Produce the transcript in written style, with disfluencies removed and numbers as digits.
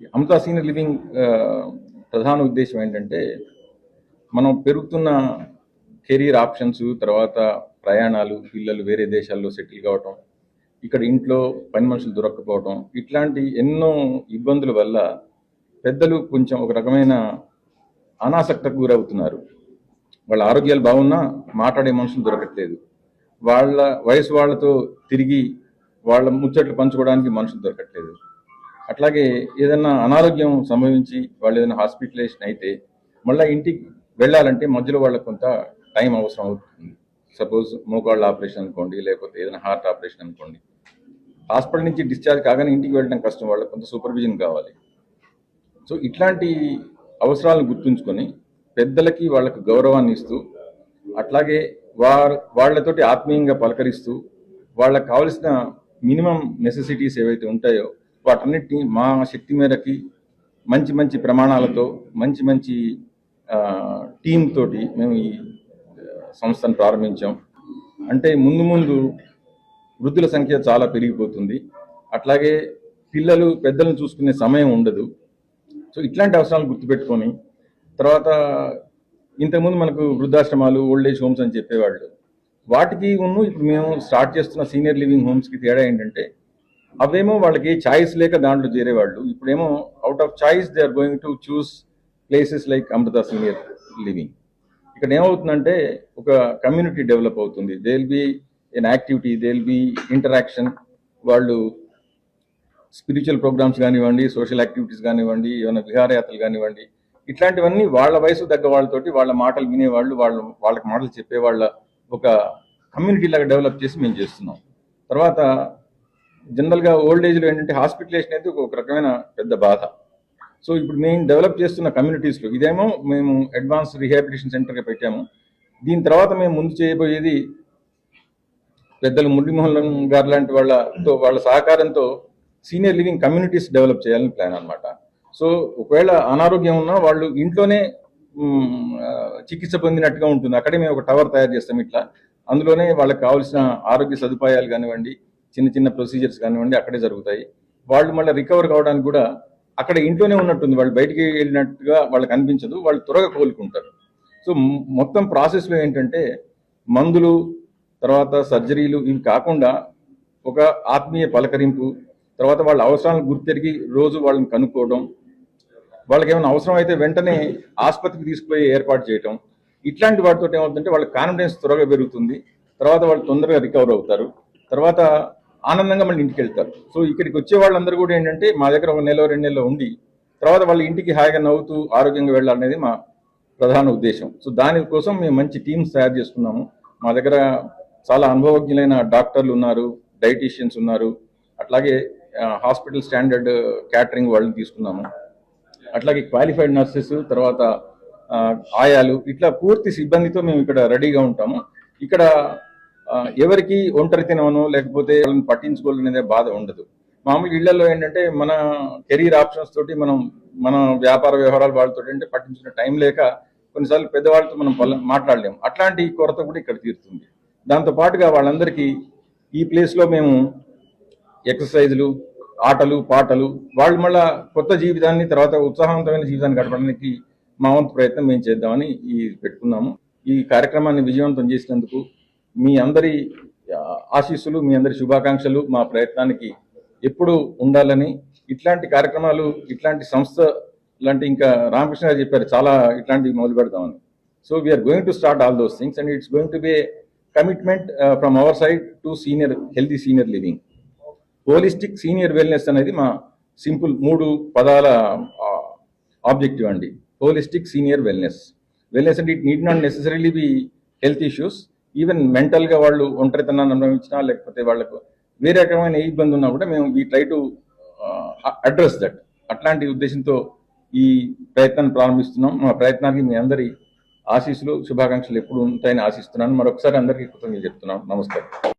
అమృత senior living ప్రధాన ఉద్దేశం ఏంటంటే మనం పెరుగుతున్న కెరీర్ ఆప్షన్స్, తర్వాత ప్రయాణాలు, పిల్లలు వేరే దేశాల్లో సెటిల్ కావటం, ఇక్కడ ఇంట్లో పని మనుషులు దొరక్కపోవటం, ఇట్లాంటి ఎన్నో ఇబ్బందుల వల్ల పెద్దలు కొంచెం ఒక రకమైన అనాసక్తకు గురవుతున్నారు. వాళ్ళ ఆరోగ్యాలు బాగున్నా మాట్లాడే మనుషులు దొరకట్లేదు. వాళ్ళ వయసు వాళ్ళతో తిరిగి వాళ్ళ ముచ్చట్లు పంచుకోవడానికి మనుషులు దొరకట్లేదు. అట్లాగే ఏదైనా అనారోగ్యం సంభవించి వాళ్ళు ఏదైనా హాస్పిటలైజేషన్ అయితే మళ్ళీ ఇంటికి వెళ్ళాలంటే మధ్యలో వాళ్ళకు కొంత టైం అవసరం అవుతుంది. సపోజ్ మోకాళ్ళ ఆపరేషన్ అనుకోండి, లేకపోతే ఏదైనా హార్ట్ ఆపరేషన్ అనుకోండి, హాస్పిటల్ నుంచి డిశ్చార్జ్ కాగానే ఇంటికి వెళ్ళడం కష్టం, వాళ్ళకి కొంత సూపర్విజన్ కావాలి. సో ఇట్లాంటి అవసరాలను గుర్తుంచుకొని పెద్దలకి వాళ్ళకు గౌరవాన్ని ఇస్తూ, అట్లాగే వాళ్ళతోటి ఆత్మీయంగా పలకరిస్తూ, వాళ్ళకి కావలసిన మినిమం నెసెసిటీస్ ఏవైతే ఉంటాయో వాటన్నిటిని మా శక్తి మేరకి మంచి మంచి ప్రమాణాలతో మంచి మంచి టీమ్ తోటి మేము ఈ సంస్థను ప్రారంభించాం. అంటే ముందు ముందు వృద్ధుల సంఖ్య చాలా పెరిగిపోతుంది, అట్లాగే పిల్లలు పెద్దలను చూసుకునే సమయం ఉండదు. సో ఇట్లాంటి అవసరాలు గుర్తుపెట్టుకొని, తర్వాత ఇంతకుముందు మనకు వృద్ధాశ్రమాలు, ఓల్డ్ ఏజ్ హోమ్స్ అని చెప్పేవాళ్ళు, వాటికి ఇప్పుడు మేము స్టార్ట్ చేస్తున్న సీనియర్ లివింగ్ హోమ్స్కి తేడా ఏంటంటే అవేమో వాళ్ళకి చాయిస్ లేక దాంట్లో చేరేవాళ్ళు, ఇప్పుడేమో out of choice they are going to choose places like Amrita senior living. ఇక్కడ ఏమవుతుందంటే ఒక కమ్యూనిటీ డెవలప్ అవుతుంది. They will be an activity, they will be interaction. వాళ్ళు స్పిరిచువల్ ప్రోగ్రామ్స్ కానివ్వండి, సోషల్ యాక్టివిటీస్ కానివ్వండి, ఏమైనా విహారయాత్రలు కానివ్వండి, ఇట్లాంటివన్నీ వాళ్ళ వయసు తగ్గ వాళ్ళతోటి వాళ్ళ మాటలు వినేవాళ్ళు, వాళ్ళకి మాటలు చెప్పేవాళ్ళ ఒక కమ్యూనిటీ లాగా డెవలప్ చేసి మేము చేస్తున్నాం. తర్వాత జనరల్గా ఓల్డ్ ఏజ్లో ఏంటంటే హాస్పిటలైజేషన్ అయితే ఒక రకమైన పెద్ద బాధ. సో ఇప్పుడు మేము డెవలప్ చేస్తున్న కమ్యూనిటీస్లో ఇదేమో మేము అడ్వాన్స్ రీహాబిలిటేషన్ సెంటర్గా పెట్టాము. దీని తర్వాత మేము ముందు చేయబోయేది పెద్దలు మురళీమోహన్ గారు లాంటి వాళ్ళ సహకారంతో సీనియర్ లివింగ్ కమ్యూనిటీస్ డెవలప్ చేయాలని ప్లాన్ అనమాట. సో ఒకవేళ అనారోగ్యం ఉన్నా వాళ్ళు ఇంట్లోనే చికిత్స పొందినట్టుగా ఉంటుంది. అక్కడే మేము ఒక టవర్ తయారు చేస్తాం. ఇట్లా అందులోనే వాళ్ళకి కావాల్సిన ఆరోగ్య సదుపాయాలు కానివ్వండి, చిన్న చిన్న ప్రొసీజర్స్ కానివ్వండి అక్కడే జరుగుతాయి. వాళ్ళు మళ్ళీ రికవర్ కావడానికి కూడా అక్కడ ఇంట్లోనే ఉన్నట్టుంది, వాళ్ళు బయటికి వెళ్ళినట్టుగా వాళ్ళకి అనిపించదు, వాళ్ళు త్వరగా కోలుకుంటారు. సో మొత్తం ప్రాసెస్లో ఏంటంటే మందులు, తర్వాత సర్జరీలు ఇవి కాకుండా ఒక ఆత్మీయ పలకరింపు, తర్వాత వాళ్ళ అవసరాలను గుర్తెరిగి రోజు వాళ్ళని కనుక్కోవడం, వాళ్ళకి ఏమైనా అవసరం అయితే వెంటనే ఆసుపత్రికి తీసుకుపోయి ఏర్పాటు చేయటం, ఇట్లాంటి వాటితో ఏమవుతుందంటే వాళ్ళ కాన్ఫిడెన్స్ త్వరగా పెరుగుతుంది. తర్వాత వాళ్ళు తొందరగా రికవర్ అవుతారు, తర్వాత ఆనందంగా మళ్ళీ ఇంటికి వెళ్తారు. సో ఇక్కడికి వచ్చే వాళ్ళందరూ కూడా ఏంటంటే మా దగ్గర 1 నెల 2 నెలలు ఉండి తర్వాత వాళ్ళ ఇంటికి హాయిగా నవ్వుతూ ఆరోగ్యంగా వెళ్ళాలనేది మా ప్రధాన ఉద్దేశం. సో దానికోసం మేము మంచి టీమ్స్ తయారు చేసుకున్నాము. మా దగ్గర చాలా అనుభవజ్ఞులైన డాక్టర్లు ఉన్నారు, డైటీషియన్స్ ఉన్నారు, అట్లాగే హాస్పిటల్ స్టాండర్డ్ క్యాటరింగ్ వాళ్ళని తీసుకున్నాము, అట్లాగే క్వాలిఫైడ్ నర్సెస్, తర్వాత ఆయాలు, ఇట్లా పూర్తి సిబ్బందితో మేము ఇక్కడ రెడీగా ఉంటాము. ఇక్కడ ఎవరికి ఒంటరితనమనో లేకపోతే వాళ్ళని పట్టించుకోవాలనేదే బాధ ఉండదు. మామూలు ఇళ్లలో ఏంటంటే మన కెరీర్ ఆప్షన్స్ తోటి మన వ్యాపార వ్యవహారాలు వాళ్ళతో అంటే పట్టించుకునే టైం లేక కొన్నిసార్లు పెద్దవాళ్ళతో మనం మాట్లాడలేము. అట్లాంటి కొరత కూడా ఇక్కడ తీరుతుంది. దాంతో పాటుగా వాళ్ళందరికీ ఈ ప్లేస్లో మేము ఎక్సర్సైజులు, ఆటలు, పాటలు, వాళ్ళు మళ్ళా కొత్త జీవితాన్ని, తర్వాత ఉత్సాహవంతమైన జీవితాన్ని గడపడానికి మా వంతు ప్రయత్నం మేము చేద్దామని పెట్టుకున్నాము. ఈ కార్యక్రమాన్ని విజయవంతం చేసినందుకు మీ అందరి ఆశీస్సులు, మీ అందరి శుభాకాంక్షలు మా ప్రయత్నానికి ఎప్పుడు ఉండాలని, ఇట్లాంటి కార్యక్రమాలు, ఇట్లాంటి సంస్థ లాంటి, ఇంకా రామకృష్ణ గారు చెప్పారు చాలా ఇట్లాంటివి మొదలు పెడతామని. So we are going to start all those things and it's going to be commitment from our side to healthy senior living. Holistic senior wellness అనేది మా సింపుల్ 3 పదాల ఆబ్జెక్టివ్ అండి. Holistic senior wellness. వెల్నెస్ అంటే it need not necessarily be health issues. Even మెంటల్గా వాళ్ళు ఒంటరితనాన్ని అనుభవించినా, లేకపోతే వాళ్ళకు వేరే రకమైన ఏ ఇబ్బంది ఉన్నా కూడా మేము we try to address that. అట్లాంటి ఉద్దేశంతో ఈ ప్రయత్నాన్ని ప్రారంభిస్తున్నాం. మా ప్రయత్నానికి మీ అందరి ఆశీస్సులు, శుభాకాంక్షలు ఎప్పుడు ఉంటాయని ఆశిస్తున్నాను. మరొకసారి అందరికీ కృతజ్ఞతలు చెప్తున్నాను. నమస్కారం.